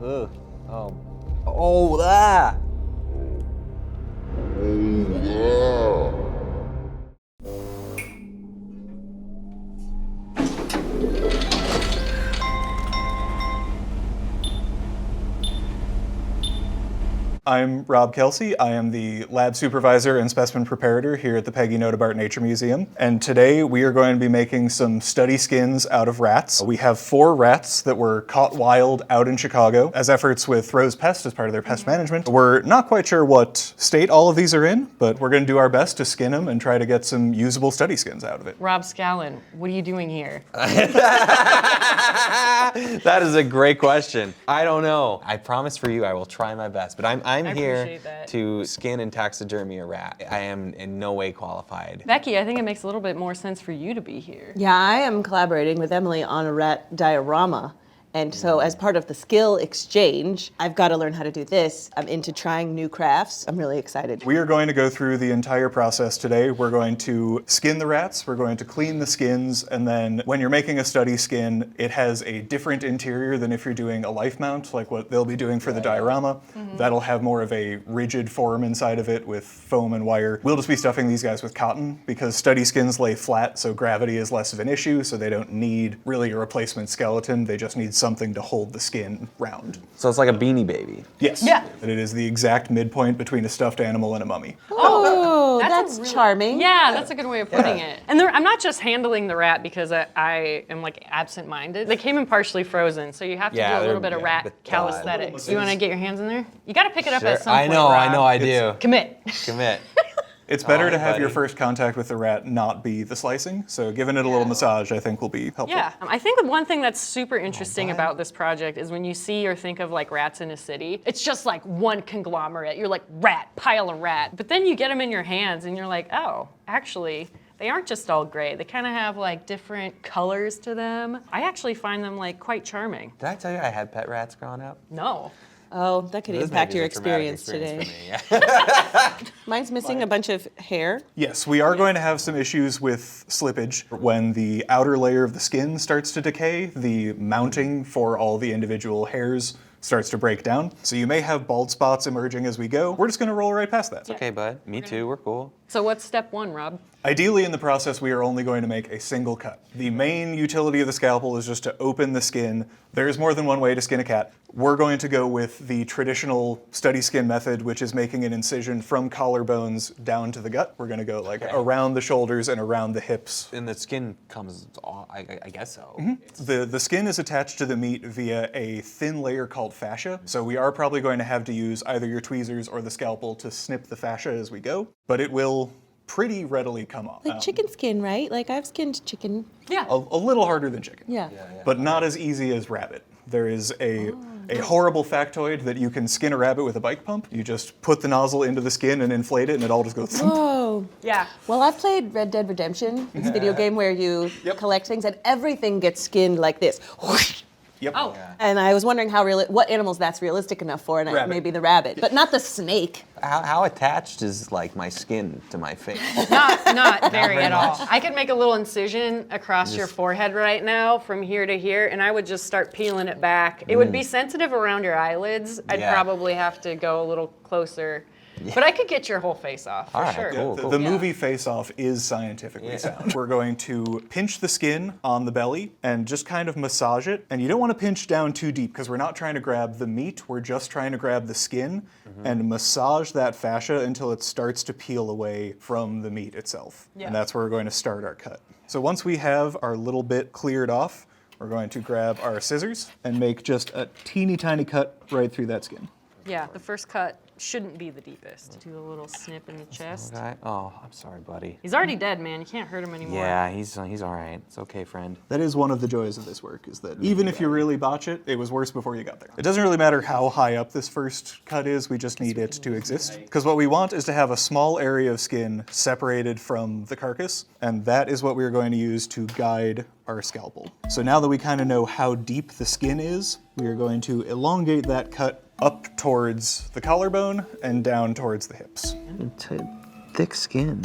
Ugh. Oh. Oh, that. I'm Rob Kelsey. I am the lab supervisor and specimen preparator here at the Peggy Notebaert Nature Museum. And today we are going to be making some study skins out of rats. We have 4 rats that were caught wild out in Chicago as efforts with Pest as part of their pest management. We're not quite sure what state all of these are in, but we're going to do our best to skin them and try to get some usable study skins out of it. Rob Scallon, what are you doing here? That is a great question. I don't know. I promise for you I will try my best, but I'm here to skin and taxidermy a rat. I am in no way qualified. Becky, I think it makes a little bit more sense for you to be here. Yeah, I am collaborating with Emily on a rat diorama. And so as part of the skill exchange, I've got to learn how to do this. I'm into trying new crafts. I'm really excited. We are going to go through the entire process today. We're going to skin the rats, we're going to clean the skins, and then when you're making a study skin, it has a different interior than if you're doing a life mount, like what they'll be doing for the diorama. That'll have more of a rigid form inside of it with foam and wire. We'll just be stuffing these guys with cotton because study skins lay flat, so gravity is less of an issue, so they don't need really a replacement skeleton. They just need something to hold the skin round. So it's like a Beanie Baby. Yes. Yeah. And it is the exact midpoint between a stuffed animal and a mummy. Oh, that's charming. Yeah, that's a good way of putting it. And I'm not just handling the rat because I am like absent-minded. They came in partially frozen, so you have to do a little bit of rat calisthenics. You want to get your hands in there? You got to pick it up at some point, Rob. I do. Commit. Commit. It's better to have your first contact with the rat not be the slicing, so giving it a little massage I think will be helpful. Yeah, I think one thing that's super interesting about this project is when you see or think of like rats in a city, it's just like one conglomerate. You're like rat, pile of rat. But then you get them in your hands and you're like, oh, actually, they aren't just all gray. They kind of have like different colors to them. I actually find them like quite charming. Did I tell you I had pet rats growing up? No. Oh, that could impact your experience today. For me, yeah. Mine's missing a bunch of hair. Yes, we are going to have some issues with slippage. When the outer layer of the skin starts to decay, the mounting for all the individual hairs starts to break down. So you may have bald spots emerging as we go. We're just gonna roll right past that. Okay, bud. Me too. We're cool. So what's step 1, Rob? Ideally in the process, we are only going to make a single cut. The main utility of the scalpel is just to open the skin. There's more than one way to skin a cat. We're going to go with the traditional study skin method, which is making an incision from collarbones down to the gut. We're gonna go like around the shoulders and around the hips. And the skin comes off, I guess so. The skin is attached to the meat via a thin layer called fascia, so we are probably going to have to use either your tweezers or the scalpel to snip the fascia as we go, but it will pretty readily come off. Like chicken skin, right? Like I've skinned chicken. Yeah. A little harder than chicken. Yeah. But not as easy as rabbit. There is a horrible factoid that you can skin a rabbit with a bike pump. You just put the nozzle into the skin and inflate it and it all just goes thump. Whoa. Yeah. Well, I've played Red Dead Redemption. It's a video game where you collect things and everything gets skinned like this. Yep. Oh. And I was wondering what animals that's realistic enough for, and maybe the rabbit, but not the snake. How attached is like my skin to my face? Not very at all. I could make a little incision across your forehead right now from here to here, and I would just start peeling it back. It would be sensitive around your eyelids. I'd probably have to go a little closer. But I could get your whole face off, for sure. Cool, The movie Face Off is scientifically sound. We're going to pinch the skin on the belly and just kind of massage it. And you don't want to pinch down too deep because we're not trying to grab the meat, we're just trying to grab the skin and massage that fascia until it starts to peel away from the meat itself. And that's where we're going to start our cut. So once we have our little bit cleared off, we're going to grab our scissors and make just a teeny tiny cut right through that skin. Yeah, the first cut shouldn't be the deepest. Do a little snip in the chest. Okay. Oh, I'm sorry, buddy. He's already dead, man. You can't hurt him anymore. Yeah, he's all right. It's okay, friend. That is one of the joys of this work, is that even if you really botch it, it was worse before you got there. It doesn't really matter how high up this first cut is, we just need it to exist. Because what we want is to have a small area of skin separated from the carcass, and that is what we're going to use to guide our scalpel. So now that we kind of know how deep the skin is, we are going to elongate that cut up towards the collarbone and down towards the hips. Thick skin.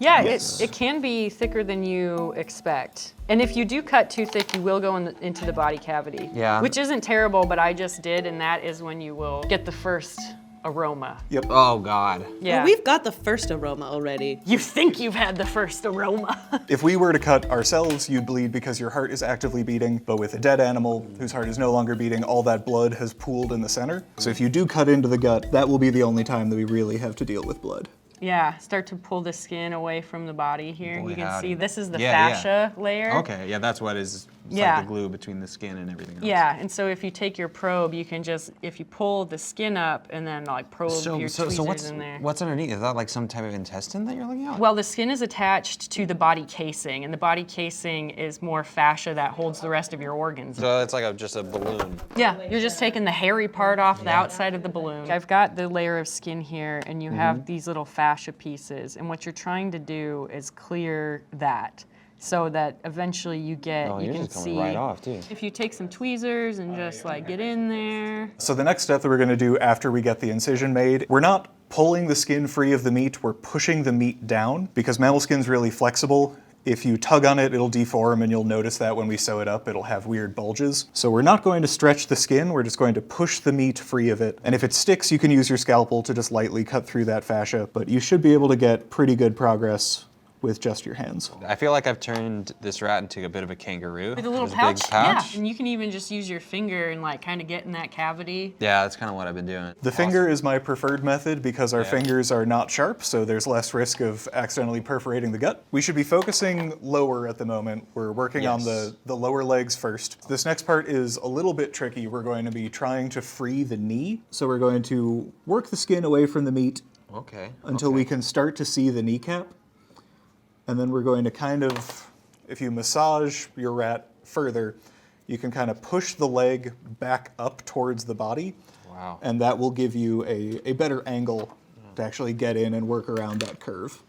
Yeah, Yes. it can be thicker than you expect. And if you do cut too thick, you will go into the body cavity. Yeah. Which isn't terrible, but I just did, and that is when you will get the first aroma. Yep. Oh God. Yeah. Well, we've got the first aroma already. You think you've had the first aroma. If we were to cut ourselves, you'd bleed because your heart is actively beating, but with a dead animal whose heart is no longer beating, all that blood has pooled in the center. So if you do cut into the gut, that will be the only time that we really have to deal with blood. Yeah, start to pull the skin away from the body here. Boy, You can howdy. see this is the Yeah, yeah. fascia layer. Okay, yeah, that's what is it's Yeah. like the glue between the skin and everything else. Yeah, and so if you take your probe, you can just, if you pull the skin up and then like probe your tweezers in there. what's underneath? Is that like some type of intestine that you're looking at? Well, the skin is attached to the body casing, and the body casing is more fascia that holds the rest of your organs. So it's like just a balloon. Yeah, you're just taking the hairy part off the outside of the balloon. I've got the layer of skin here, and you have these little fascia pieces, and what you're trying to do is clear that so that eventually you get, Oh, you yours can is coming see. right off too. If you take some tweezers and just like get in there. So the next step that we're going to do after we get the incision made, we're not pulling the skin free of the meat, we're pushing the meat down because mammal skin's really flexible. If you tug on it, it'll deform, and you'll notice that when we sew it up, it'll have weird bulges. So we're not going to stretch the skin, we're just going to push the meat free of it. And if it sticks, you can use your scalpel to just lightly cut through that fascia, but you should be able to get pretty good progress with just your hands. I feel like I've turned this rat into a bit of a kangaroo. With a little There's pouch? big pouch. Yeah, and you can even just use your finger and like kind of get in that cavity. Yeah, that's kind of what I've been doing. The finger is my preferred method because our fingers are not sharp, so there's less risk of accidentally perforating the gut. We should be focusing lower at the moment. We're working on the lower legs first. This next part is a little bit tricky. We're going to be trying to free the knee. So we're going to work the skin away from the meat Okay. until we can start to see the kneecap. And then we're going to kind of, if you massage your rat further, you can kind of push the leg back up towards the body. Wow. And that will give you a better angle to actually get in and work around that curve.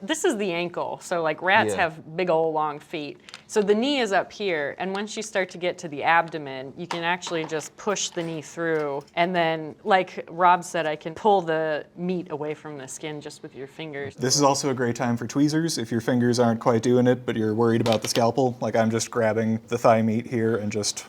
This is the ankle. So like rats have big old long feet. So the knee is up here, and once you start to get to the abdomen, you can actually just push the knee through. And then, like Rob said, I can pull the meat away from the skin just with your fingers. This is also a great time for tweezers if your fingers aren't quite doing it, but you're worried about the scalpel. Like I'm just grabbing the thigh meat here and just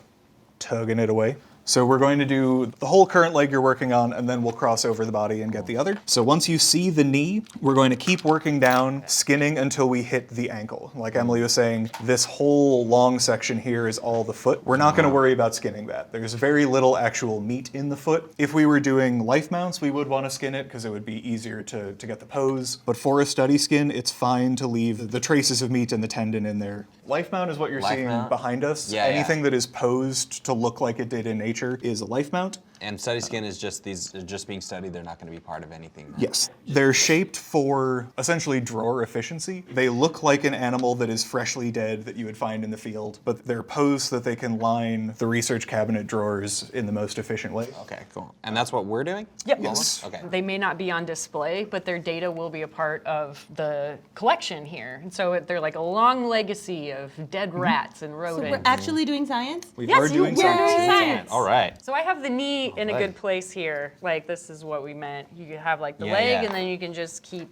tugging it away. So we're going to do the whole current leg you're working on, and then we'll cross over the body and get the other. So once you see the knee, we're going to keep working down, skinning until we hit the ankle. Like Emily was saying, this whole long section here is all the foot. We're not going to worry about skinning that. There's very little actual meat in the foot. If we were doing life mounts, we would want to skin it because it would be easier to get the pose. But for a study skin, it's fine to leave the traces of meat and the tendon in there. Life mount is what you're seeing behind us. Yeah, Anything that is posed to look like it did in nature is a life mount. And study skin is just these are just being studied. They're not going to be part of anything. Yes. They're shaped for essentially drawer efficiency. They look like an animal that is freshly dead that you would find in the field, but they're posed so that they can line the research cabinet drawers in the most efficient way. Okay, cool. And that's what we're doing? Yep. Yes. Okay. They may not be on display, but their data will be a part of the collection here. And so they're like a long legacy of dead rats and So rodents. we're actually doing science? We Yes, are doing we're science. doing science. All right. So I have the knee in a Alright. good place here. Like this is what we meant. You can have like the Yeah, leg, yeah. and then you can just keep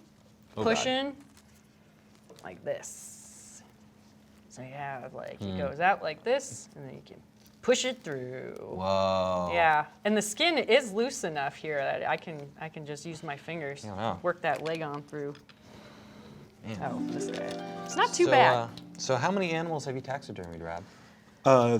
Oh, God. pushing like this. So you have like it goes out like this, and then you can push it through. Whoa. Yeah, and the skin is loose enough here that I can just use my fingers, Yeah, wow. work that leg on through. Man. Oh, this way. It's not too bad. So how many animals have you taxidermied, Rob?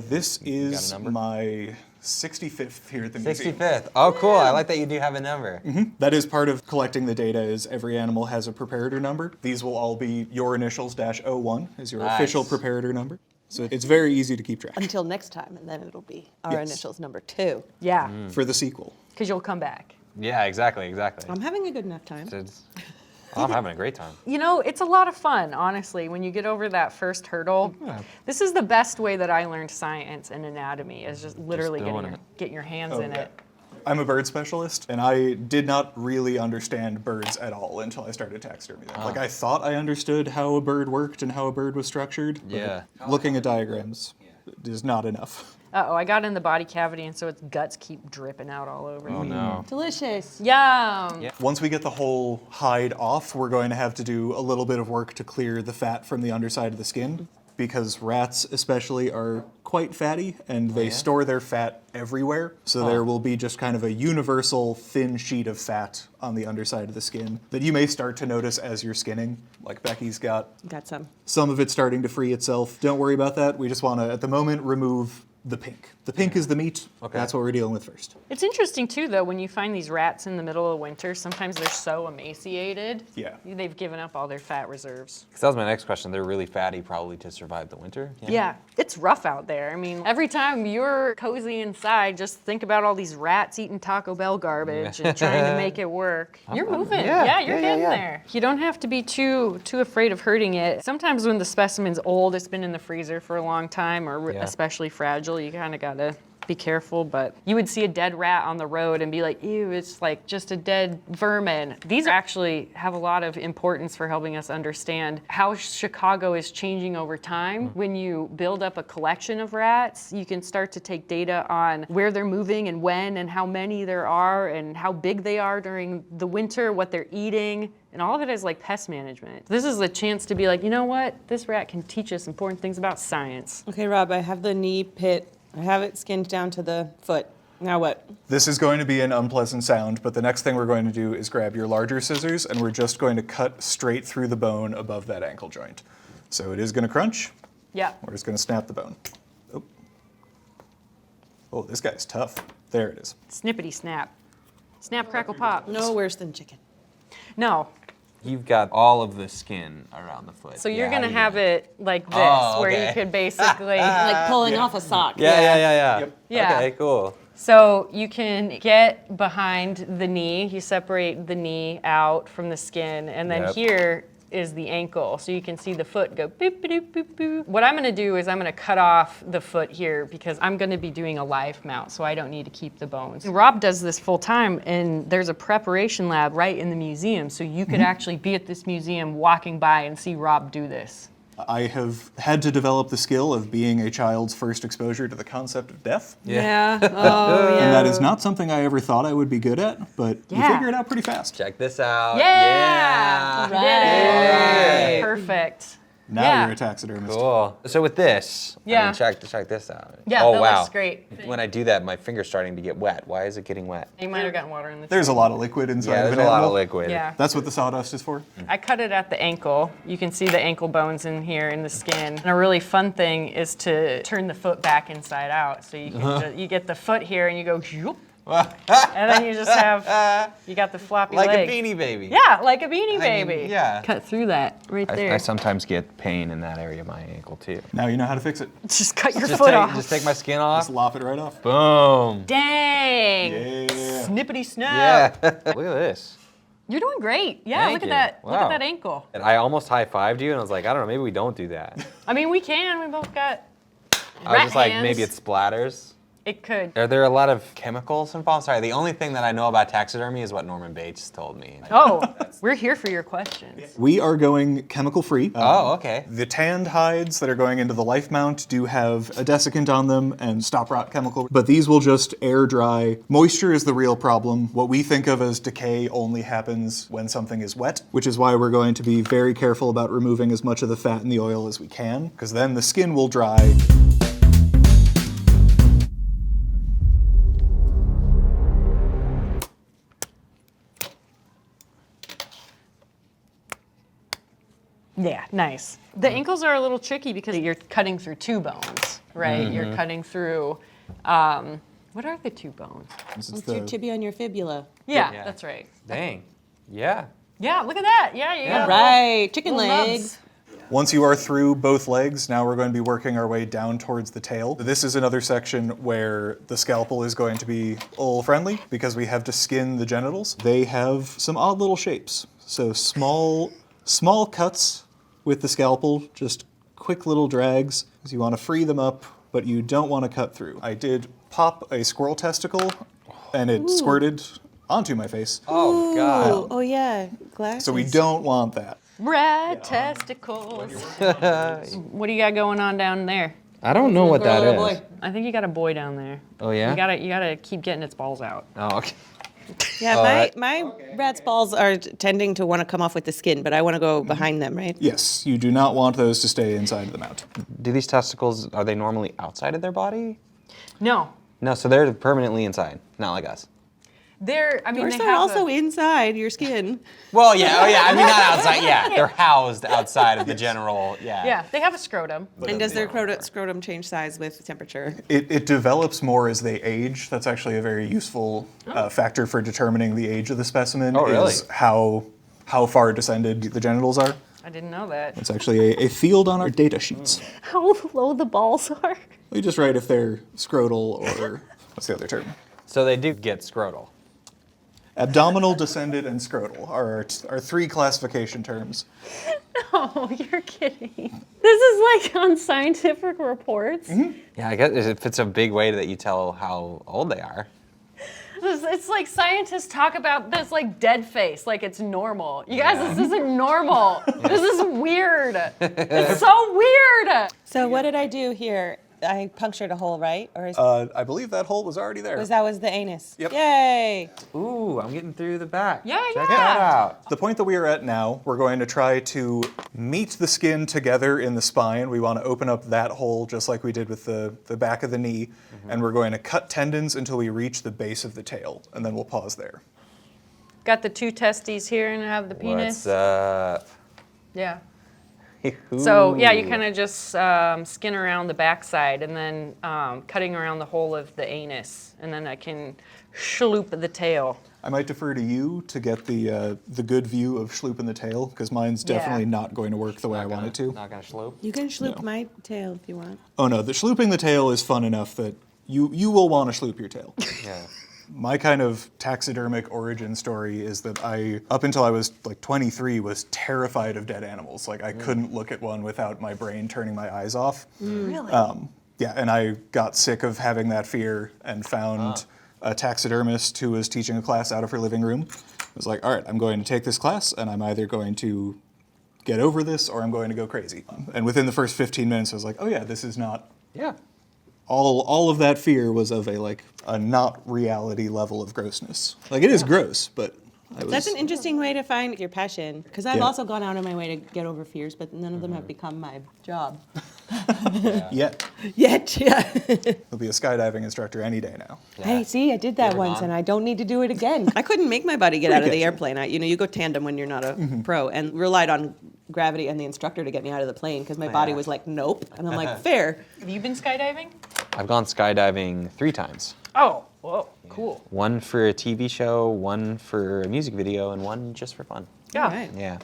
This got a is number? my 65th here at the museum. 65th. Oh, cool. I like that you do have a number. That is part of collecting the data is every animal has a preparator number. These will all be your initials -01 is your official Nice. preparator number. So it's very easy to keep track Until next time, and then it'll be our Yes. initials number 2. Yeah, for the sequel. because you'll come back. Yeah, exactly. I'm having a good enough time. It's- I'm having a great time. You know, it's a lot of fun, honestly, when you get over that first hurdle. This is the best way that I learned science and anatomy, is just literally doing getting your hands Oh, in yeah. it. I'm a bird specialist, and I did not really understand birds at all until I started taxidermy them. Like, I thought I understood how a bird worked and how a bird was structured, but Yeah. looking at diagrams is not enough. Uh-oh, I got in the body cavity, and so its guts keep dripping out all over Oh me. no. Delicious. Yum! Yeah. Once we get the whole hide off, we're going to have to do a little bit of work to clear the fat from the underside of the skin, because rats especially are quite fatty and they store their fat everywhere. So there will be just kind of a universal thin sheet of fat on the underside of the skin that you may start to notice as you're skinning. Like Becky's got some of it starting to free itself. Don't worry about that. We just want to, at the moment, remove the pink. The pink is the meat. Okay. That's what we're dealing with first. It's interesting too, though, when you find these rats in the middle of winter, sometimes they're so emaciated. Yeah. They've given up all their fat reserves. Because that was my next question. They're really fatty probably to survive the winter. Yeah, it's rough out there. I mean, every time you're cozy inside, just think about all these rats eating Taco Bell garbage and trying to make it work. You're moving. Yeah, you're getting there. You don't have to be too afraid of hurting it. Sometimes when the specimen's old, it's been in the freezer for a long time, or especially fragile, you kind of got to be careful, but you would see a dead rat on the road and be like, ew, it's like just a dead vermin. These actually have a lot of importance for helping us understand how Chicago is changing over time. When you build up a collection of rats, you can start to take data on where they're moving and when and how many there are and how big they are during the winter, what they're eating. And all of it is like pest management. This is a chance to be like, you know what? This rat can teach us important things about science. Okay, Rob, I have the knee pit. I have it skinned down to the foot. Now what? This is going to be an unpleasant sound, but the next thing we're going to do is grab your larger scissors and we're just going to cut straight through the bone above that ankle joint. So it is going to crunch. Yeah. We're just going to snap the bone. Oh, this guy's tough. There it is. Snippity snap. Snap, crackle, pop. No worse than chicken. No. You've got all of the skin around the foot. So you're gonna how do have you- it like this, Oh, where okay. you could basically Like pulling off a sock. Yeah. Yep. Yeah. Okay, cool. So you can get behind the knee. You separate the knee out from the skin, and then Yep. here is the ankle. So you can see the foot go boop, boop, boop, boop. What I'm gonna do is I'm gonna cut off the foot here because I'm gonna be doing a live mount, so I don't need to keep the bones. Rob does this full time, and there's a preparation lab right in the museum, so you could actually be at this museum walking by and see Rob do this. I have had to develop the skill of being a child's first exposure to the concept of death. Yeah. Oh, yeah. And that is not something I ever thought I would be good at, but you Yeah. figure it out pretty fast. Check this out. Yeah! Yeah. You did it! Right. Perfect. Now Yeah. you're a taxidermist. Cool. So with this, I Yeah. mean, check this out. Yeah, oh, that wow. looks great. When I do that, my finger's starting to get wet. Why is it getting wet? You might have gotten water in the There's a lot of liquid inside Yeah, of there's an a lot animal. of liquid. Yeah. That's what the sawdust is for. I cut it at the ankle. You can see the ankle bones in here in the skin. And a really fun thing is to turn the foot back inside out. So you can you get the foot here and you go, zoop, and then you just have, you got the floppy Like leg. a Beanie Baby. Yeah, like a Beanie I mean, Baby. yeah. Cut through that right there. I sometimes get pain in that area of my ankle too. Now you know how to fix it. Just cut your foot off. Just take my skin off. Just lop it right off. Boom. Dang. Yeah. Snippity snap. Yeah. Look at this. You're doing great. Yeah, Thank look at you. that. Look at Wow. that ankle. And I almost high-fived you, and I was like, I don't know, maybe we don't do that. I mean, we can. We both got I was just like, hands. maybe it splatters. It could. Are there a lot of chemicals involved? Sorry, the only thing that I know about taxidermy is what Norman Bates told me. Oh, we're here for your questions. We are going chemical free. Oh, okay. The tanned hides that are going into the life mount do have a desiccant on them and stop rot chemical, but these will just air dry. Moisture is the real problem. What we think of as decay only happens when something is wet, which is why we're going to be very careful about removing as much of the fat and the oil as we can, because then the skin will dry. Yeah, nice. The ankles are a little tricky because you're cutting through two bones, right? You're cutting through, what are the two bones? This is It's your tibia and your fibula. Yeah, Yeah. that's right. Dang. Yeah. Yeah, look at that. Yeah, you got Right. Chicken little legs. nubs. Once you are through both legs, now we're going to be working our way down towards the tail. This is another section where the scalpel is going to be all friendly because we have to skin the genitals. They have some odd little shapes. So small cuts with the scalpel, just quick little drags, because you want to free them up, but you don't want to cut through. I did pop a squirrel testicle, and it squirted onto my face. Oh, God. Oh yeah, glasses. So we don't want that. Rat testicles. What do you got going on down there? I don't know what that Girl or is. boy? I think you got a boy down there. Oh yeah? You gotta keep getting its balls out. Oh, okay. Yeah, Oh, my rat's balls are tending to want to come off with the skin, but I want to go behind them, right? Yes, you do not want those to stay inside of the mount. Do these testicles, are they normally outside of their body? No, No, so they're permanently inside, not like us. Yours are also inside your skin. Well, yeah, I mean, not outside, yeah. They're housed outside of the general, yeah. Yeah, they have a scrotum. And does their scrotum change size with temperature? It develops more as they age. That's actually a very useful factor for determining the age of the specimen. Oh, really? Is how far descended the genitals are. I didn't know that. It's actually a field on our data sheets. How low the balls are. We just write if they're scrotal or what's the other term? So they do get scrotal. Abdominal, descended, and scrotal are our three classification terms. Oh, you're kidding. This is like on scientific reports. Yeah, I guess if it's a big way that you tell how old they are. It's like scientists talk about this like dead face, like it's normal. You guys, this isn't normal. This is weird. It's so weird. So what did I do here? I punctured a hole, right? Or is, I believe that hole was already there. that was the anus? Yep. Yay! Ooh, I'm getting through the back. Yeah, Check yeah. that out. The point that we are at now, we're going to try to meet the skin together in the spine. We want to open up that hole just like we did with the back of the knee, and we're going to cut tendons until we reach the base of the tail, and then we'll pause there. Got the two testes here and I have the penis. What's up? Yeah. So yeah, you kind of just skin around the backside and then cutting around the whole of the anus, and then I can schloop the tail. I might defer to you to get the good view of schlooping the tail, because mine's definitely not going to work the way I want it to. Not gonna slope. You can schloop my tail if you want. Oh no, the schlooping the tail is fun enough that you will want to schloop your tail. Yeah. My kind of taxidermic origin story is that I, up until I was like 23, was terrified of dead animals. Like I couldn't look at one without my brain turning my eyes off. Really? Yeah, and I got sick of having that fear and found a taxidermist who was teaching a class out of her living room. I was like, all right, I'm going to take this class, and I'm either going to get over this or I'm going to go crazy. And within the first 15 minutes, I was like, oh yeah, this is not... Yeah. All of that fear was of a not reality level of grossness. Like it is gross, but I was... That's an interesting way to find your passion, because I've Yeah. also gone out of my way to get over fears, but none of them have become my job. Yet. Yet, yeah. He'll be a skydiving instructor any day now. Hey, see, I did that once, gone? and I don't need to do it again. I couldn't make my body get out of the airplane. You go tandem when you're not a pro, and relied on gravity and the instructor to get me out of the plane, because my body was like, nope. And I'm like, fair. Have you been skydiving? I've gone skydiving 3 times. Oh, whoa, cool. One for a TV show, one for a music video, and one just for fun. Yeah. All right. Yeah.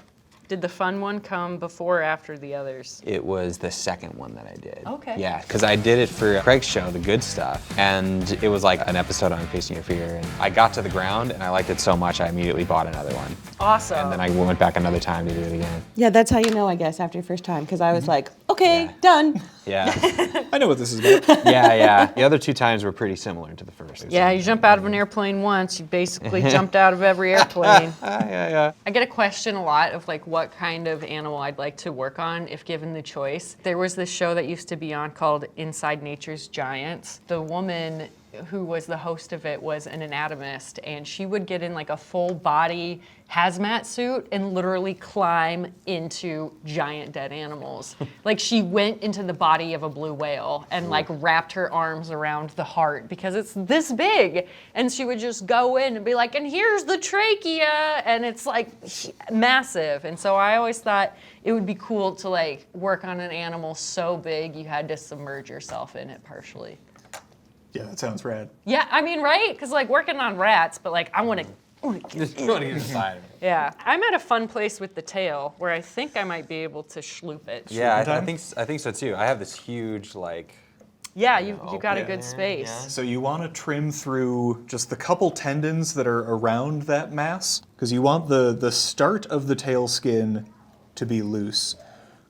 Did the fun one come before or after the others? It was the second one that I did. Okay. Yeah, because I did it for Craig's show, The Good Stuff, and it was like an episode on Facing Your Fear, and I got to the ground, and I liked it so much, I immediately bought another one. Awesome. And then I went back another time to do it again. Yeah, that's how you know, I guess, after your first time, because I was like, okay, done. Yeah. I know what this is about. Yeah. The other 2 times were pretty similar to the first. Yeah, you jump out of an airplane once, you basically jumped out of every airplane. Yeah. I get a question a lot of like what kind of animal I'd like to work on if given the choice. There was this show that used to be on called Inside Nature's Giants. The woman who was the host of it was an anatomist, and she would get in like a full body hazmat suit and literally climb into giant dead animals. Like she went into the body of a blue whale and like wrapped her arms around the heart because it's this big, and she would just go in and be like, and here's the trachea, and it's like massive. And so I always thought it would be cool to like work on an animal so big you had to submerge yourself in it partially. Yeah, that sounds rad. Yeah, I mean, right? Because like working on rats, but like I want to Just go to inside. Yeah, I'm at a fun place with the tail where I think I might be able to schloop it. Yeah, I time? think so too. I have this huge like. Yeah, you got a open good there, space. yeah. So you want to trim through just the couple tendons that are around that mass, because you want the start of the tail skin to be loose.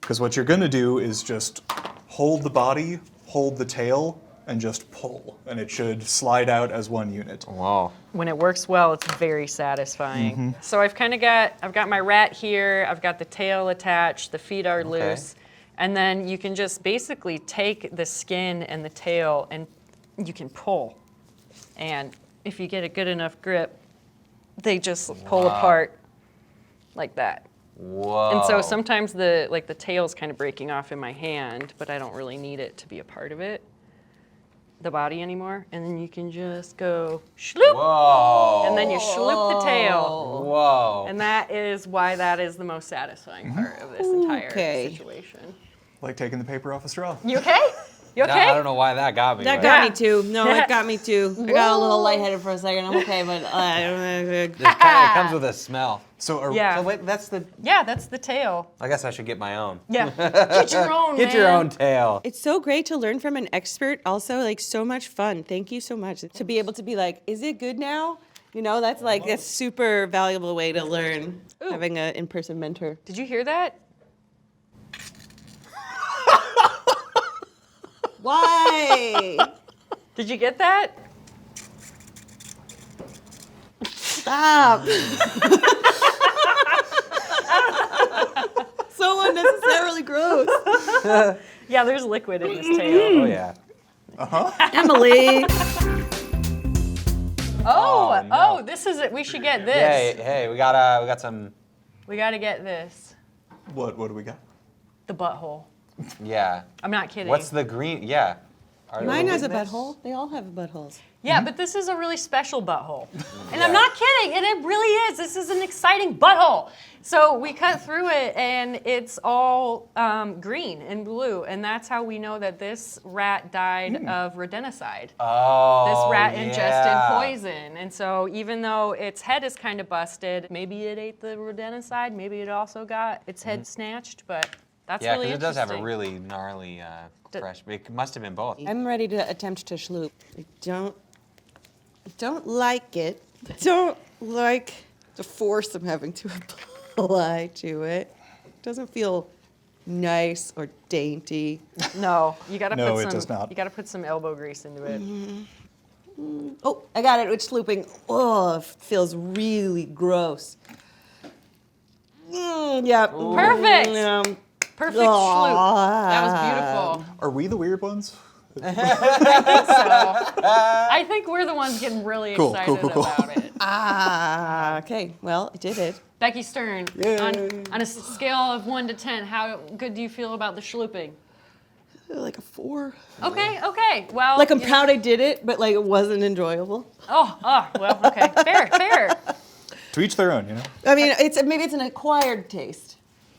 Because what you're going to do is just hold the body, hold the tail, and just pull, and it should slide out as one unit. Wow. When it works well, it's very satisfying. So I've got my rat here, I've got the tail attached, the feet are loose, And then you can just basically take the skin and the tail and you can pull. And if you get a good enough grip, they just pull apart like that. Whoa. And so sometimes the tail's kind of breaking off in my hand, but I don't really need it to be a part of it, the body anymore. And then you can just go shloop. Whoa. And then you shloop the tail. Whoa. And that is why that is the most satisfying part of this entire situation. Like taking the paper off a straw. You okay? You okay? I don't know why that got me. That but- got me too. No, it got me too. I got a little lightheaded for a second. I'm okay, but It comes with a smell. So, Yeah. So wait, that's the. Yeah, that's the tail. I guess I should get my own. Yeah. Get your own, Get your man. own tail. it's so great to learn from an expert. Also, like so much fun. Thank you so much to be able to be like, is it good now? You know, that's like a super valuable way to learn. Having an in-person mentor. Did you hear that? Why? Did you get that? Stop. So unnecessarily gross. Yeah, there's liquid in this tail. Oh yeah. Emily. Oh, this is it. We should get this. Hey, we got some. We got to get this. what do we got? The butthole. Yeah. I'm not kidding. What's the green? Yeah. Are Mine we has a getting this? butthole. They all have buttholes. Yeah, but this is a really special butthole. And I'm not kidding, and it really is. This is an exciting butthole. So we cut through it, and it's all green and blue, and that's how we know that this rat died of rodenticide. Oh. This rat ingested yeah. poison. And so even though its head is kind of busted, maybe it ate the rodenticide, maybe it also got its head snatched, but that's Yeah, really because it does have a interesting. really gnarly fresh. It must have been both. I'm ready to attempt to schloop. I don't like it. I don't like the force I'm having to apply to it. It doesn't feel nice or dainty. No, you gotta No, put it some. does not. You gotta put some elbow grease into it. Oh, I got it. It's slooping. Oh, it feels really gross. Yeah. Perfect. Yeah. Perfect schloop. That was beautiful. Are we the weird ones? I think we're the ones getting really Cool, excited cool. about it. Okay. Well, I did it. Becky Stern, on a scale of 1 to 10, how good do you feel about the schlooping? Like a 4. Okay. Well, Like I'm proud I did it, but like it wasn't enjoyable. Oh, well, okay. Fair. To each their own, you know? I mean, maybe it's an acquired taste.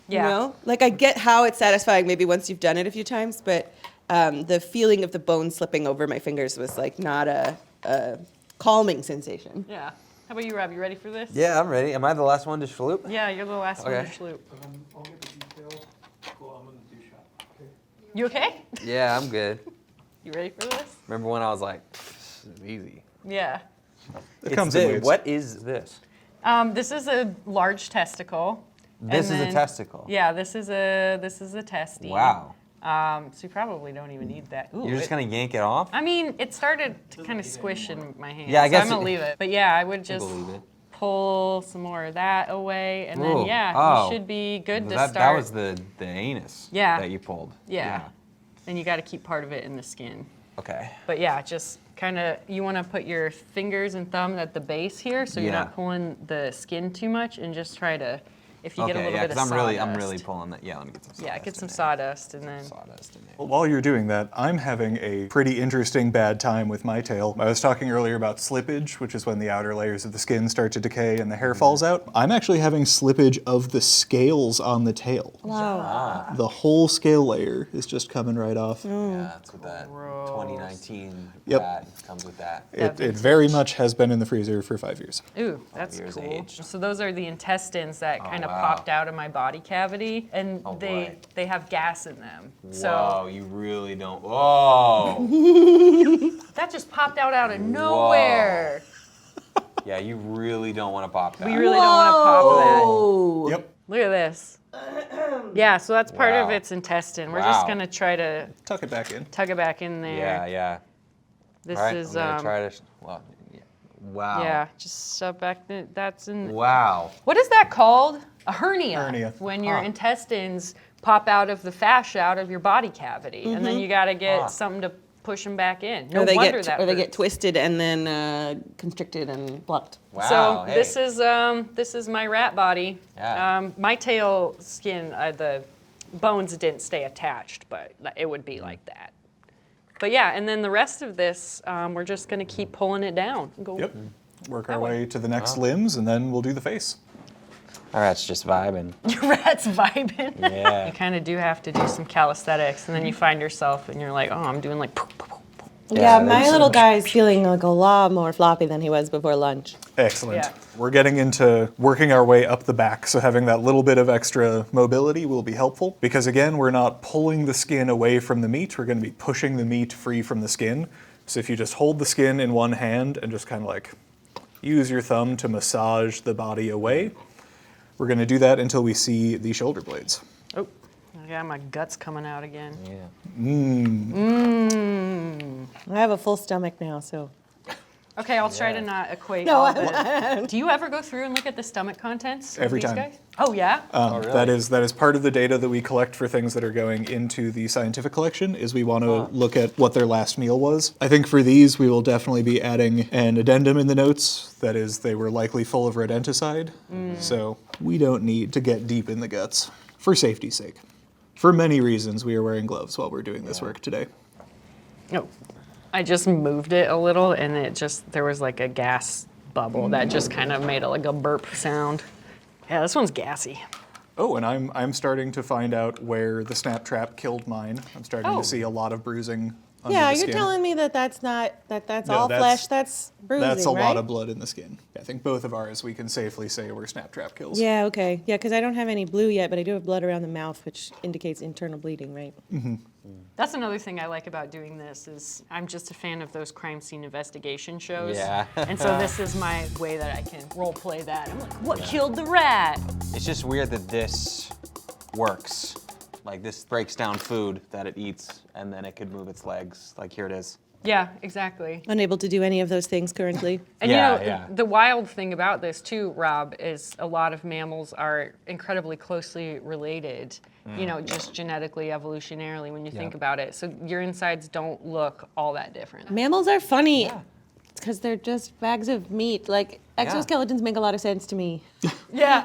Yeah. You know? Like I get how it's satisfying maybe once you've done it a few times, but the feeling of the bone slipping over my fingers was like not a calming sensation. Yeah. How about you, Rob? You ready for this? Yeah, I'm ready. Am I the last one to schloop? Yeah, you're the last one to Okay. schloop. I'll get the details. Cool, I'm gonna do shot. Okay. You okay? Yeah, I'm good. You ready for this? Remember when I was like, this is easy. Yeah. It comes in waves. What is this? This is a large testicle. This And is a then- testicle. Yeah, this is a testy. Wow. So you probably don't even need that. Ooh, You're just gonna yank it off? I mean, it started to kind of squish in my hand. Yeah, I guess so I'm gonna leave it. But yeah, I would just believe it. pull some more of that away, and Ooh, then yeah, oh. you should be good to That start. was the anus Yeah. that you pulled. Yeah. And you got to keep part of it in the skin. Okay. But yeah, just kind of, you want to put your fingers and thumb at the base here, so you're Yeah. not pulling the skin too much, and just try to, if you get a Okay, little yeah, bit of because sawdust. I'm really pulling that. Yeah, let me get some sawdust. Yeah, get some in there. sawdust, and then. Sawdust in there. Well, while you're doing that, I'm having a pretty interesting bad time with my tail. I was talking earlier about slippage, which is when the outer layers of the skin start to decay and the hair falls out. I'm actually having slippage of the scales on the tail. Wow. The whole scale layer is just coming right off. Yeah, that's what that 2019 Yep. rat comes with that. It very much has been in the freezer for 5 years. Ooh, that's years cool. aged. So those are the intestines that kind of wow. popped out of my body cavity, and Oh, they boy. have gas in them. Whoa, So you really don't. Whoa. that just popped out of nowhere. Yeah, you really don't want to pop that. We really don't want to pop that. Oh. Yep. Look at this. Yeah, so that's part of Wow. its intestine. We're just Wow. gonna try to Tuck it back in. tug it back in there. Yeah. This All right, is I'm gonna try to. Well, yeah. Wow. yeah, just shove back. That's in. Wow. What is that called? A hernia. Hernia. When your intestines pop out of the fascia out of your body cavity, and then you got to get something to push them back in. No wonder that or they hurts. get twisted and then constricted and blocked. Wow. So hey. this is my rat body. Yeah. My tail skin, the bones didn't stay attached, but it would be like that. But yeah, and then the rest of this, we're just gonna keep pulling it down. Go. Yep. Work our way to the next limbs, and then we'll do the face. All right, it's just vibing. Your rat's vibing. Yeah. You kind of do have to do some calisthenics, and then you find yourself, and you're like, oh, I'm doing like. Poof, poof, poof. Yeah, my that's- little guy's feeling like a lot more floppy than he was before lunch. Excellent. Yeah. We're getting into working our way up the back, so having that little bit of extra mobility will be helpful. Because again, we're not pulling the skin away from the meat, we're going to be pushing the meat free from the skin. So if you just hold the skin in one hand and just kind of like use your thumb to massage the body away, we're going to do that until we see the shoulder blades. Oh, I got my guts coming out again. Yeah. I have a full stomach now, so. Okay, I'll try to not equate No, all of it. Do you ever go through and look at the stomach contents of Every these time. guys? Oh, yeah? really? That is part of the data that we collect for things that are going into the scientific collection, is we want to look at what their last meal was. I think for these, we will definitely be adding an addendum in the notes. That is, they were likely full of rodenticide. So we don't need to get deep in the guts, for safety's sake. For many reasons, we are wearing gloves while we're doing this work today. No. I just moved it a little, and there was like a gas bubble that just kind of made like a burp sound. Yeah, this one's gassy. Oh, and I'm starting to find out where the snap trap killed mine. I'm starting Oh. to see a lot of bruising under Yeah, the you're skin. telling me that's not, that's No, all that's- flesh, that's bruising, That's a right? lot of blood in the skin. I think both of ours, we can safely say, were snap trap kills. Yeah, okay. Yeah, because I don't have any blue yet, but I do have blood around the mouth, which indicates internal bleeding, right? That's another thing I like about doing this is I'm just a fan of those crime scene investigation shows. Yeah. And so this is my way that I can role play that. I'm like, what killed the rat? It's just weird that this works. Like this breaks down food that it eats, and then it could move its legs. Like here it is. Yeah, exactly. Unable to do any of those things currently. And Yeah, you know, yeah. the wild thing about this too, Rob, is a lot of mammals are incredibly closely related, you know, just genetically, evolutionarily when you think about it. So your insides don't look all that different. Mammals are funny because they're just bags of meat. Like, exoskeletons make a lot of sense to me. Yeah.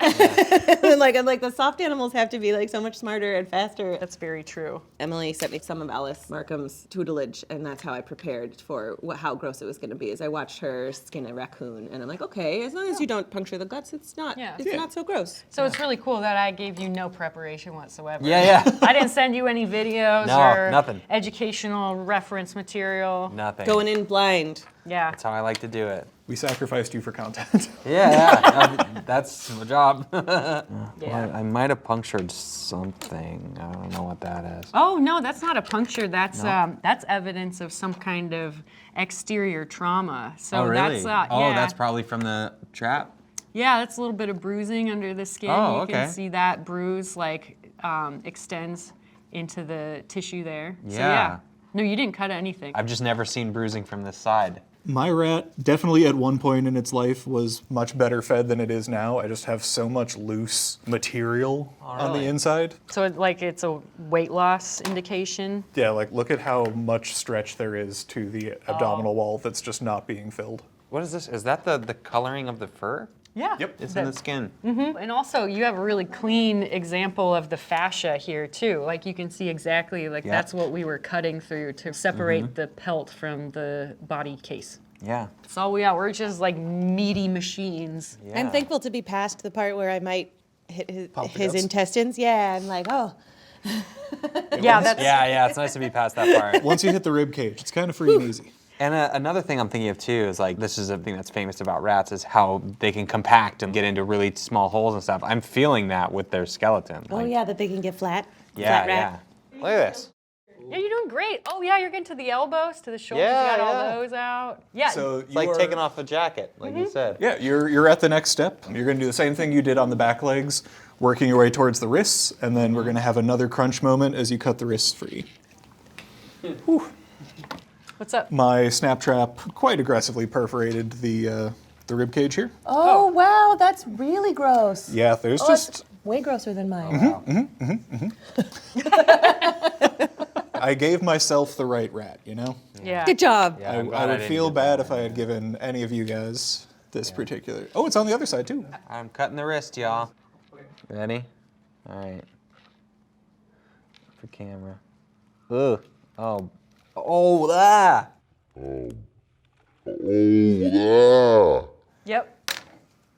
like the soft animals have to be like so much smarter and faster. That's very true. Emily sent me some of Allis Markham's tutelage, and that's how I prepared for how gross it was going to be. Is I watched her skin a raccoon, and I'm like, okay, as long as you don't puncture the guts, it's not not so gross. So it's really cool that I gave you no preparation whatsoever. Yeah. I didn't send you any videos No, or nothing. educational reference material. Nothing. Going in blind. Yeah. That's how I like to do it. We sacrificed you for content. Yeah. That's my job. Yeah. I might have punctured something. I don't know what that is. Oh no, that's not a puncture. That's evidence of some kind of exterior trauma. So that's that's probably from the trap. yeah, that's a little bit of bruising under the skin. Oh, You okay. can see that bruise like extends into the tissue there. So Yeah. yeah. No, you didn't cut anything. I've just never seen bruising from this side. My rat definitely at one point in its life was much better fed than it is now. I just have so much loose material on the really? inside. So it's a weight loss indication. Yeah, like look at how much stretch there is to the abdominal wall that's just not being filled. What is this? Is that the coloring of the fur? Yeah. Yep. It's in the skin. And also, you have a really clean example of the fascia here too. Like you can see exactly, like that's what we were cutting through to separate the pelt from the body case. Yeah. That's all we got. We're just like meaty machines. Yeah. I'm thankful to be past the part where I might hit Pop the his guts. intestines. Yeah, I'm like, oh. Yeah, that's Yeah, it's nice to be past that part. Once you hit the rib cage, it's kind of free and easy. And another thing I'm thinking of too is like, this is a thing that's famous about rats is how they can compact and get into really small holes and stuff. I'm feeling that with their skeleton. Oh Like, yeah, that they can get flat. Yeah, Flat rat. yeah. Look at this. Yeah, you're doing great. Oh yeah, you're getting to the elbows, to the shoulders. Yeah, you got all yeah. those out. Yeah. So It's like taking off a jacket, like you said. Yeah, you're at the next step. You're going to do the same thing you did on the back legs, working your way towards the wrists, and then we're going to have another crunch moment as you cut the wrists free. What's up? My snap trap quite aggressively perforated the rib cage here. Oh wow, that's really gross. Yeah, there's just way grosser than mine. I gave myself the right rat, you know? Yeah. Good job. Yeah, I I'm glad would didn't feel get bad that if I had given any of you guys this particular. Oh, it's on the other side too. I'm cutting the wrist, y'all. Ready? All right. For camera. Ugh. Oh. Oh, ah! Yep.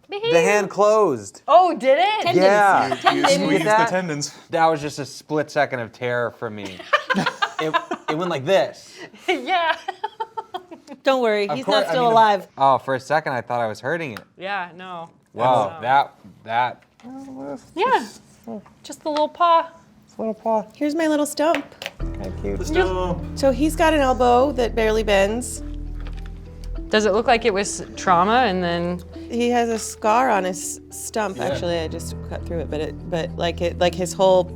The hand closed. Oh, did it? Yeah. You squeeze the that? tendons. That was just a split second of terror for me. it went like this. Yeah. Don't worry, Of he's course, not I still mean, alive. Oh, for a second I thought I was hurting it. Yeah, no. Wow, that. Yeah. Just the little paw. Little paw. Here's my little stump. Kind of cute. So he's got an elbow that barely bends. Does it look like it was trauma and then He has a scar on his stump. Actually, I just cut through it, but like his whole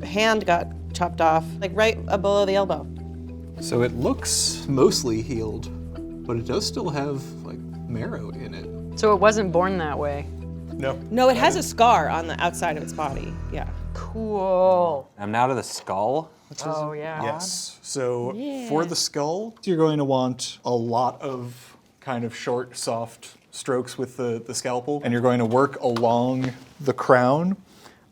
hand got chopped off, like right below the elbow. So it looks mostly healed, but it does still have like marrow in it. so it wasn't born that way? No. No, it has a scar on the outside of its body. Yeah. Cool. I'm now to the skull. Oh yeah. Yes. So for the skull, you're going to want a lot of kind of short, soft strokes with the scalpel, and you're going to work along the crown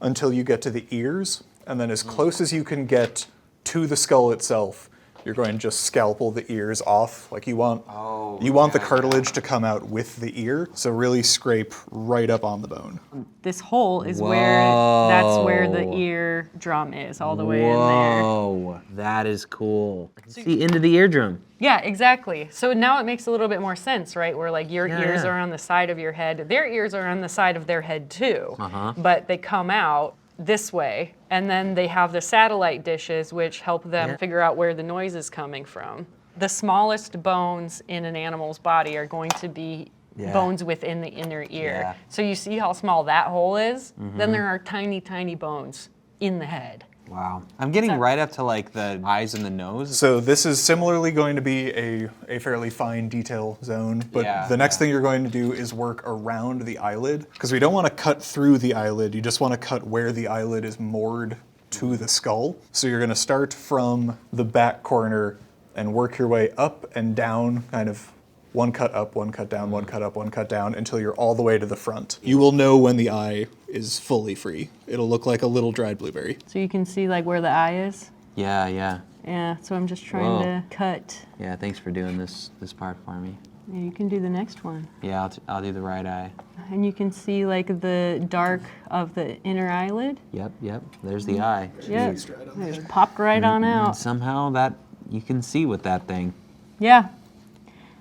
until you get to the ears, and then as close as you can get to the skull itself, you're going to just scalpel the ears off. Like you want the cartilage to come out with the ear, so really scrape right up on the bone. This hole is that's where the ear drum is, all the way in there. Whoa, that is cool. I can see into the eardrum. Yeah, exactly. So now it makes a little bit more sense, right? Where like your ears yeah. are on the side of your head, their ears are on the side of their head too, but they come out this way, and then they have the satellite dishes which help them figure out where the noise is coming from. The smallest bones in an animal's body are going to be bones within the inner ear. Yeah. So you see how small that hole is? Then there are tiny, tiny bones in the head. Wow. I'm getting right up to like the eyes and the nose. So this is similarly going to be a fairly fine detail zone, but the next thing you're going to do is work around the eyelid, because we don't want to cut through the eyelid, you just want to cut where the eyelid is moored to the skull. So you're going to start from the back corner and work your way up and down, kind of one cut up, one cut down, one cut up, one cut down, until you're all the way to the front. You will know when the eye is fully free. It'll look like a little dried blueberry. So you can see like where the eye is? Yeah, yeah. Yeah, so I'm just trying to cut. Yeah, thanks for doing this part for me. Yeah, you can do the next one. Yeah, I'll do the right eye. And you can see like the dark of the inner eyelid. Yep. There's the eye. Yeah, just popped right on And out. somehow that you can see with that thing. Yeah,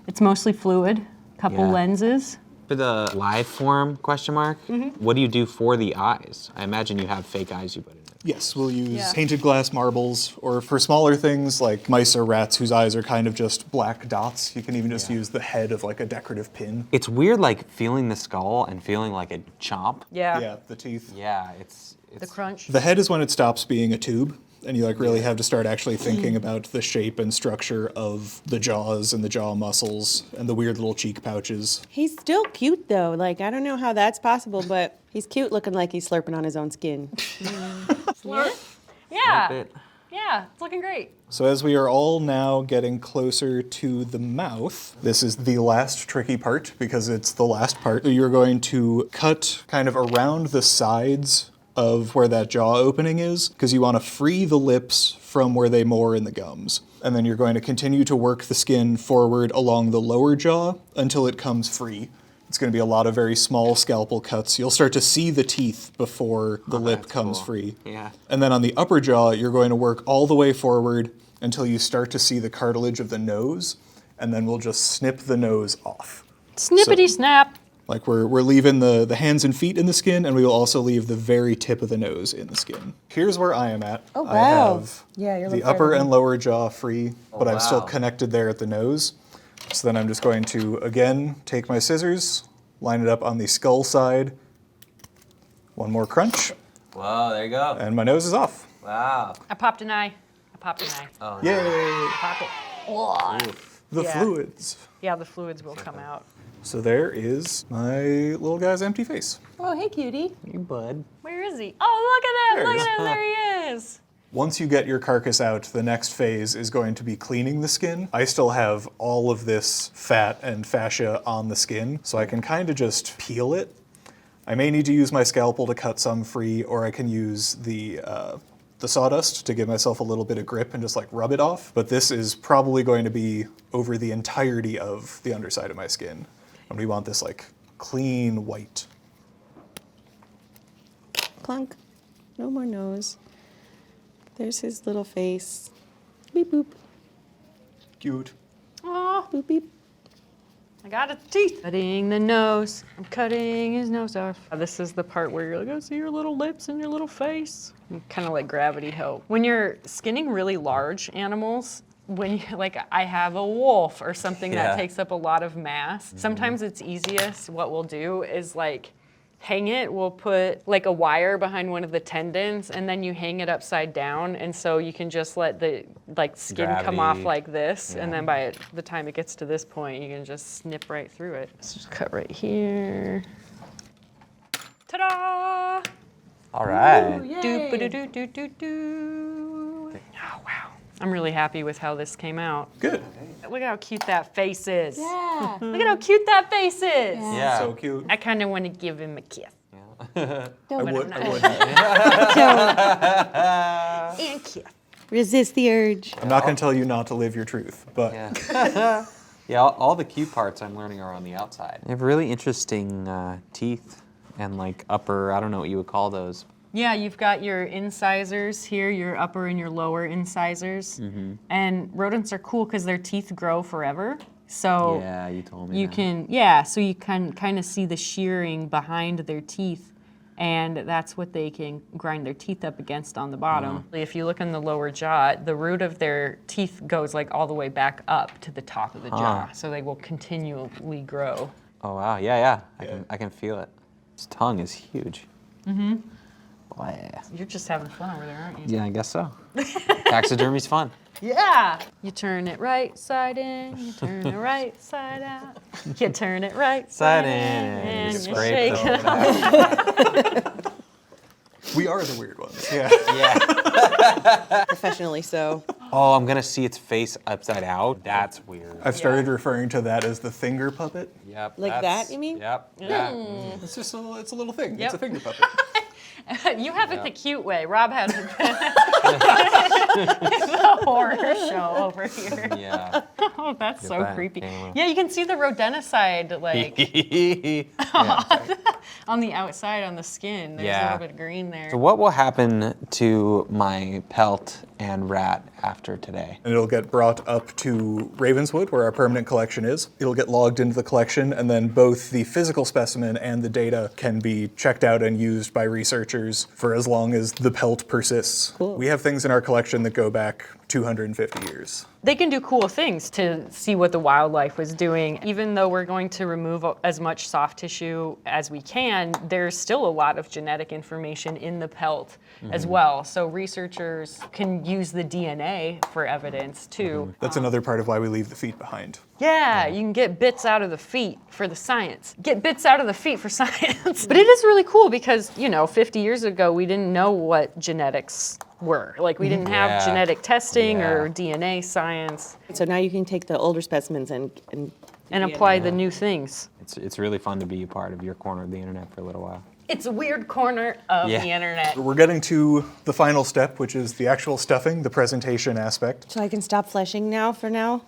it's mostly fluid, couple Yeah. lenses. For the live form question mark, what do you do for the eyes? I imagine you have fake eyes you put in it. Yes, we'll use painted glass marbles, or for smaller things like mice or rats whose eyes are kind of just black dots, you can even just use the head of like a decorative pin. It's weird like feeling the skull and feeling like a chomp. Yeah, the teeth. Yeah, it's The crunch. The head is when it stops being a tube, and you like really have to start actually thinking about the shape and structure of the jaws and the jaw muscles and the weird little cheek pouches. He's still cute though. Like I don't know how that's possible, but he's cute looking like he's slurping on his own skin. Yeah, it. yeah, it's looking great. So as we are all now getting closer to the mouth, this is the last tricky part because it's the last part. You're going to cut kind of around the sides of where that jaw opening is, because you want to free the lips from where they moor in the gums. And then you're going to continue to work the skin forward along the lower jaw until it comes free. It's going to be a lot of very small scalpel cuts. You'll start to see the teeth before the lip comes free. Yeah. And then on the upper jaw, you're going to work all the way forward until you start to see the cartilage of the nose, and then we'll just snip the nose off. Snippity snap. Like we're leaving the hands and feet in the skin, and we will also leave the very tip of the nose in the skin. Here's where I am at. Oh, wow. I have Yeah, you're the looking upper right at and me. lower jaw free, but I'm still wow. connected there at the nose. So then I'm just going to, again, take my scissors, line it up on the skull side. One more crunch, Whoa, there you go. and my nose is off. Wow. I popped an eye. Oh, Yay! Pop it. The Yeah. fluids. Yeah, the fluids will come out. So there is my little guy's empty face. Oh, hey, cutie. Hey, bud. Where is he? Oh, look at him! There he Look is. at him! There he is. Once you get your carcass out, the next phase is going to be cleaning the skin. I still have all of this fat and fascia on the skin, so I can kind of just peel it. I may need to use my scalpel to cut some free, or I can use the sawdust to give myself a little bit of grip and just like rub it off. But this is probably going to be over the entirety of the underside of my skin. And we want this like clean white. Clunk. No more nose. There's his little face. Beep boop. Cute. Oh, Boop beep. I got his teeth. Cutting the nose. I'm cutting his nose off. This is the part where you're like, oh, see your little lips and your little face. Kind of like gravity help. When you're skinning really large animals, when you, like I have a wolf or something that takes up a lot of mass, sometimes it's easiest, what we'll do is like hang it, we'll put like a wire behind one of the tendons and then you hang it upside down and so you can just let the like skin come off Gravity. like this and then by the time it gets to this point you can just snip right through it. Let's just cut right here. Ta-da! All right. Do-ba-do-do-do-do-do. Oh, wow. I'm really happy with how this came out. Good. Look at how cute that face is. Yeah. Look at how cute that face is. Yeah. So cute. I kind of want to give him a kiss. I would. And kiss. Resist the urge. I'm not going to tell you not to live your truth, but Yeah. Yeah, all the cute parts I'm learning are on the outside. They have really interesting teeth and like upper, I don't know what you would call those. Yeah, you've got your incisors here, your upper and your lower incisors. And rodents are cool because their teeth grow forever. So Yeah, you told me you that. so you can kind of see the shearing behind their teeth. And that's what they can grind their teeth up against on the bottom. If you look in the lower jaw, the root of their teeth goes like all the way back up to the top of the jaw. So they will continually grow. Oh wow, yeah. I can feel it. His tongue is huge. Mm-hmm. Boy. You're just having fun over there, aren't you? Yeah, I guess so. Taxidermy's fun. Yeah! You turn it right side in, you turn it right side out. You turn it right side in, and you scrape shake the it off. we are the weird ones. Yeah. Yeah. Professionally so. Oh, I'm gonna see its face upside out. That's weird. I've started referring to that as the finger puppet. Yep. Like that's- that, you mean? Yep. Yeah. It's just it's a little thing. Yep. It's a finger puppet. You have it the cute way. Rob has it the horror show over here. Yeah. Oh, that's Get so that creepy. camera. Yeah, you can see the rodenticide like Yeah. on the outside on the skin. There's a Yeah. little bit of green there. So what will happen to my pelt and rat after today? And it'll get brought up to Ravenswood, where our permanent collection is. It'll get logged into the collection, and then both the physical specimen and the data can be checked out and used by researchers for as long as the pelt persists. Cool. We have things in our collection that go back 250 years. They can do cool things to see what the wildlife was doing. Even though we're going to remove as much soft tissue as we can, there's still a lot of genetic information in the pelt as well. So researchers can use the DNA for evidence too. That's another part of why we leave the feet behind. Yeah, you can get bits out of the feet for the science. Get bits out of the feet for science. But it is really cool because, 50 years ago, we didn't know what genetics were. Like, we didn't have Yeah. genetic testing or Yeah. DNA science So now you can take the older specimens and apply the new things. It's really fun to be a part of your corner of the internet for a little while. It's a weird corner of Yeah. the internet. We're getting to the final step, which is the actual stuffing, the presentation aspect. So I can stop fleshing now for now?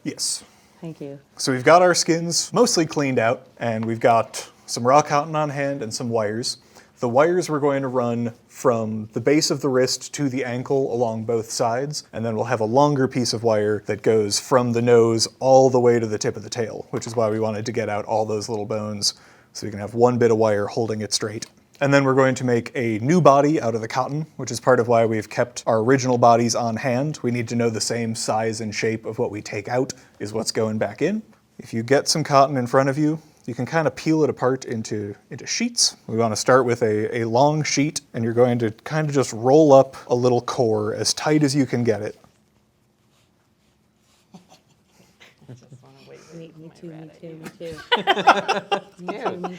Yes. Thank you. So we've got our skins mostly cleaned out, and we've got some raw cotton on hand and some wires. The wires we're going to run from the base of the wrist to the ankle along both sides, and then we'll have a longer piece of wire that goes from the nose all the way to the tip of the tail, which is why we wanted to get out all those little bones so you can have one bit of wire holding it straight. And then we're going to make a new body out of the cotton, which is part of why we've kept our original bodies on hand. We need to know the same size and shape of what we take out is what's going back in. If you get some cotton in front of you, you can kind of peel it apart into sheets. We want to start with a long sheet, and you're going to kind of just roll up a little core as tight as you can get it. too, me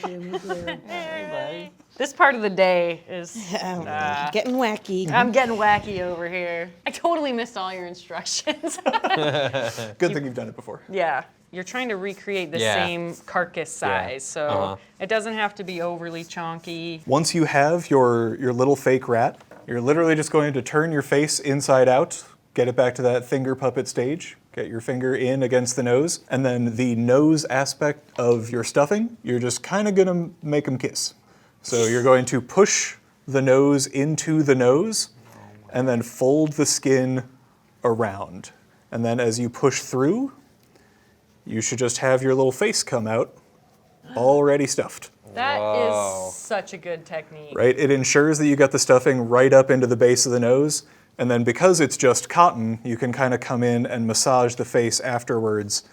too, me too. This part of the day is Getting wacky. I'm getting wacky over here. I totally missed all your instructions. Good thing you've done it before. Yeah, you're trying to recreate the same carcass size, so it doesn't have to be overly chonky. Once you have your little fake rat, you're literally just going to turn your face inside out, get it back to that finger puppet stage, get your finger in against the nose, and then the nose aspect of your stuffing, you're just kind of gonna make them kiss. So you're going to push the nose into the nose, and then fold the skin around. And then as you push through, you should just have your little face come out, already stuffed. That is such a good technique. Right? It ensures that you get the stuffing right up into the base of the nose, and then because it's just cotton, you can kind of come in and massage the face afterwards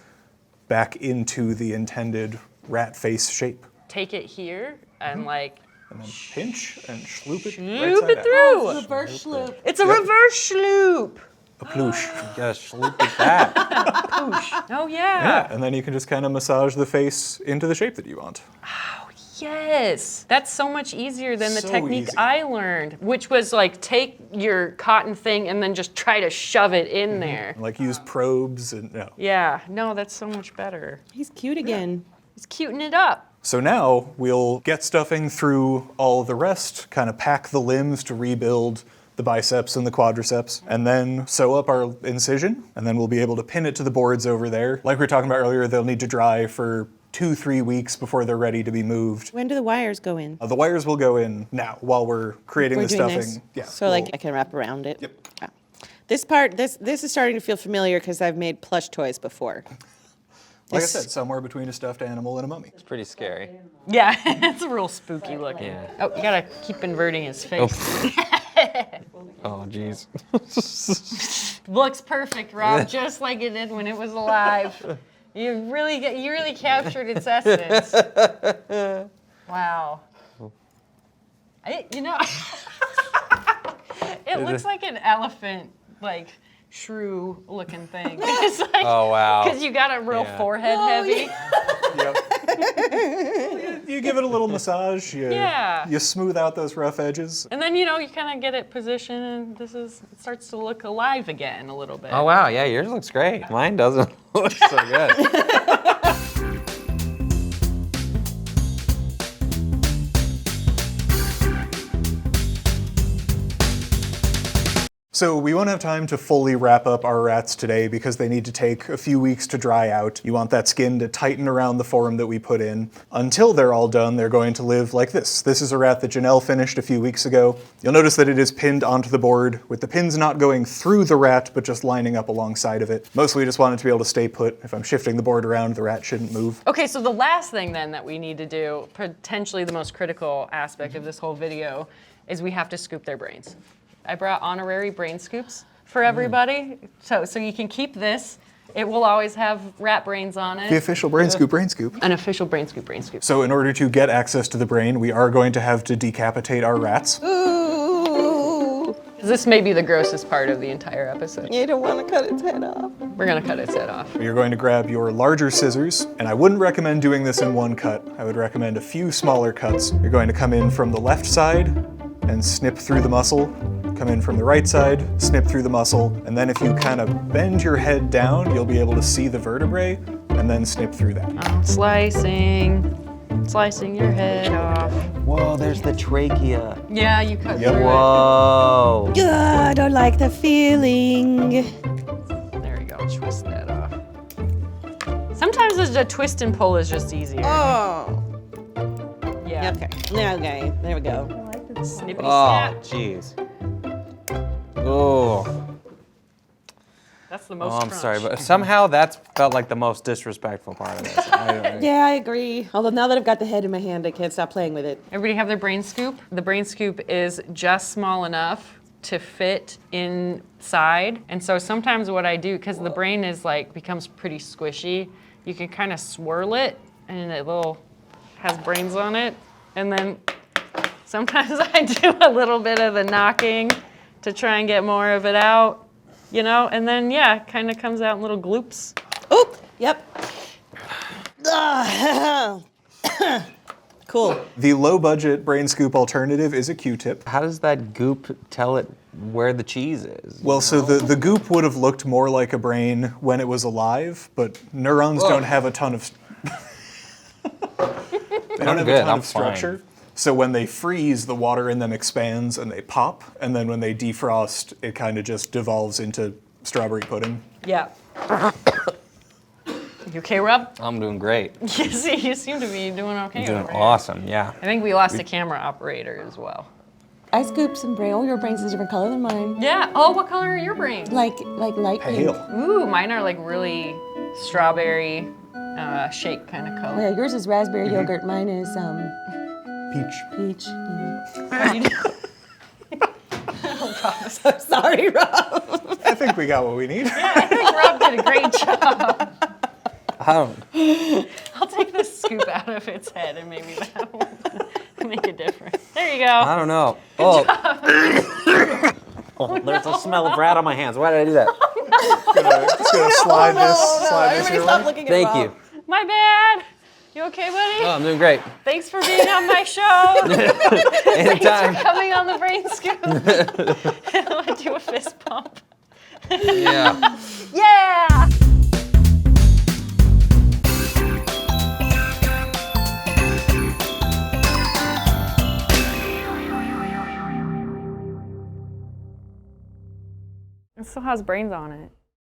back into the intended rat face shape. Take it here and like And then pinch and schloop it loop right it side out. through. Reverse sloop. It's a reverse sloop. A ploosh. You gotta sloop at that. Oh Yeah, and then you can just kind of massage the face into the shape that you want. Yes, that's so much easier than the So technique easy. I learned, which was like take your cotton thing and then just try to shove it in there. Like use probes and no. Yeah, no, that's so much better. He's cute again. It's cuting it up. So now we'll get stuffing through all the rest, kind of pack the limbs to rebuild the biceps and the quadriceps, and then sew up our incision, and then we'll be able to pin it to the boards over there. Like we were talking about earlier, they'll need to dry for 2-3 weeks before they're ready to be moved. When do the wires go in? The wires will go in now while we're creating We're the doing stuffing. this? Yeah. So like I can wrap around it? Yep. Yeah. This part, this is starting to feel familiar because I've made plush toys before. Like I This- said, somewhere between a stuffed animal and a mummy. It's pretty scary. Yeah, it's a real spooky looking. Yeah. Oh, you gotta keep inverting his face. Oh, jeez. Looks perfect, Rob, just like it did when it was alive. You really captured its essence. Wow. It looks like an elephant, like shrew looking thing. It's like, Oh, wow. because you got a real Yeah. forehead heavy. Yep. You give it a little massage. Yeah. You smooth out those rough edges. And then, you kind of get it positioned and it starts to look alive again a little bit. Oh, wow. Yeah, yours looks great. Mine doesn't look so good. So we won't have time to fully wrap up our rats today because they need to take a few weeks to dry out. You want that skin to tighten around the form that we put in. Until they're all done, they're going to live like this. This is a rat that Janelle finished a few weeks ago. You'll notice that it is pinned onto the board with the pins not going through the rat, but just lining up alongside of it. Mostly we just want it to be able to stay put. If I'm shifting the board around, the rat shouldn't move. Okay, so the last thing then that we need to do, potentially the most critical aspect of this whole video, is we have to scoop their brains. I brought honorary brain scoops for everybody, so you can keep this. It will always have rat brains on it. The official brain scoop, brain scoop. An official brain scoop, brain scoop. So in order to get access to the brain, we are going to have to decapitate our rats. Ooh. This may be the grossest part of the entire episode. You don't want to cut its head off. We're gonna cut its head off. You're going to grab your larger scissors, and I wouldn't recommend doing this in one cut. I would recommend a few smaller cuts. You're going to come in from the left side and snip through the muscle. Come in from the right side, snip through the muscle, and then if you kind of bend your head down, you'll be able to see the vertebrae, and then snip through that. I'm slicing your head off. Whoa, there's the trachea. Yeah, you cut Yep. through Whoa. I don't like the feeling. it. There you go, twist that off. Sometimes a twist and pull is just easier. Oh. Yeah. Okay. Okay. There we go. Snippity Oh, snap. jeez. Oh. That's the most Oh, I'm crunch. sorry, but somehow that's felt like the most disrespectful part of this. Yeah, I agree. Although now that I've got the head in my hand, I can't stop playing with it. Everybody have their brain scoop? The brain scoop is just small enough to fit inside. And so sometimes what I do, because the brain is becomes pretty squishy, you can kind of swirl it and it has brains on it. And then sometimes I do a little bit of the knocking to try and get more of it out, and then, yeah, it kind of comes out in little gloops. Oh, yep. Cool. The low-budget brain scoop alternative is a Q-tip. How does that goop tell it where the cheese is? Well, so the goop would have looked more like a brain when it was alive, but neurons don't have a ton of structure. So when they freeze, the water in them expands and they pop, and then when they defrost, it kind of just devolves into strawberry pudding. Yeah. You okay, Rob? I'm doing great. You seem to be doing okay. I'm doing over here. awesome, yeah. I think we lost a camera operator as well. I scooped some brain. Oh, your brain's a different color than mine. Yeah. Oh, what color are your brains? Like light pink. Pale. Ooh, mine are like really strawberry shake kind of color. Yeah, yours is raspberry yogurt. Mine is Peach. peach. So sorry, Rob. I think we got what we need. I think Rob did a great job. I don't, I'll take the scoop out of its head and maybe that will make a difference. There you go. I don't know. Oh, there's a smell of rat on my hands. Why did I do that? Just gonna slide this Everybody your stop way. looking at Thank Rob. you. My bad. You okay, buddy? Oh, I'm doing great. Thanks for being on my show. Thanks Anytime. for coming on the brain scoop. I'll do a fist pump. Yeah. Yeah! It still has brains on it.